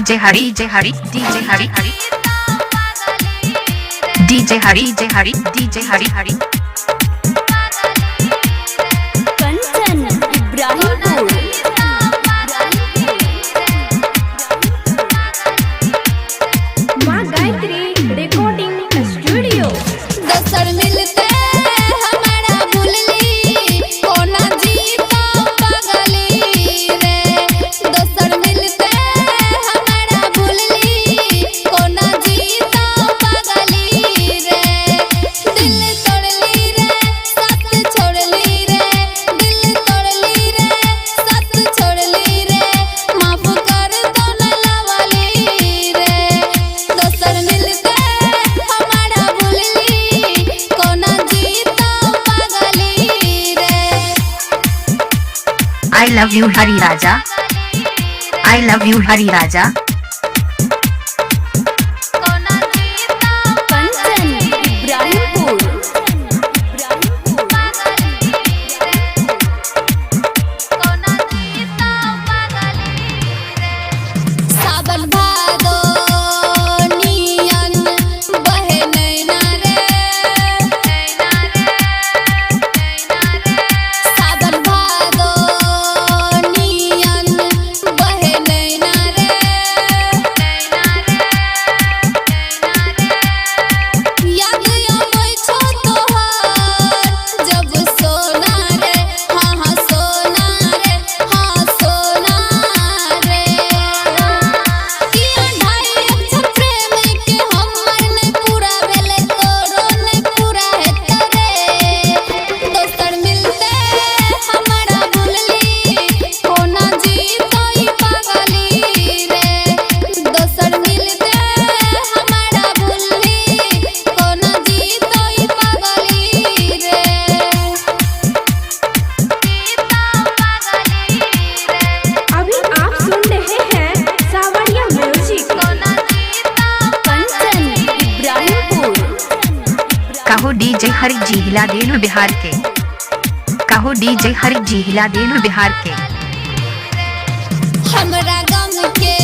DJ हरी जे हरी DJ Hari Hari DJ हरी जे हरी DJ Hari Hari Kanchan Ibrahimpur माँ गायत्री रिकॉर्डिंग स्टूडियो। दोसर मिलते हमारा भूलली कोना जीता पागली रे। दोसर मिलते हमारा भूलली कोना जीता पागली रे। दिल तोड़ली रे साथ छोड़ली रे। दिल तोड़ली रे साथ छोड़ली रे। माफ कर दो न लवाली रे। दोसर मिलते हमारा भूलली कोना जीता पागली रे। I love you Hari Raja I love you हरी राजा कोना जीता कंचन इब्राहिमपुर कोना जीता पागली रे। सावन भादो नियन बहे नैना रे। सावन भादो नियन बहे नैना रे। याद आबै छौ तोहर जब सोना रे। हाँ हाँ सोना रे हाँ सोना रे। किया ढाई अक्षर प्रेम के हमर नहीं पूरा भेलै तोरो नहीं पूरा हेतै रे। दोसर मिलते हमारा भूलली कोना जीतै पागली रे। दोसर मिलते हमारा भूलली कोना जीतै पागली रे। अभी आप सुन रहे हैं सावरिया म्यूजिक। कंचन इब्राहिमपुर कहो डीजे हरी जी हिला देलु बिहार के कहो डीजे हरी जी हिला देलु बिहार के हमरा गम के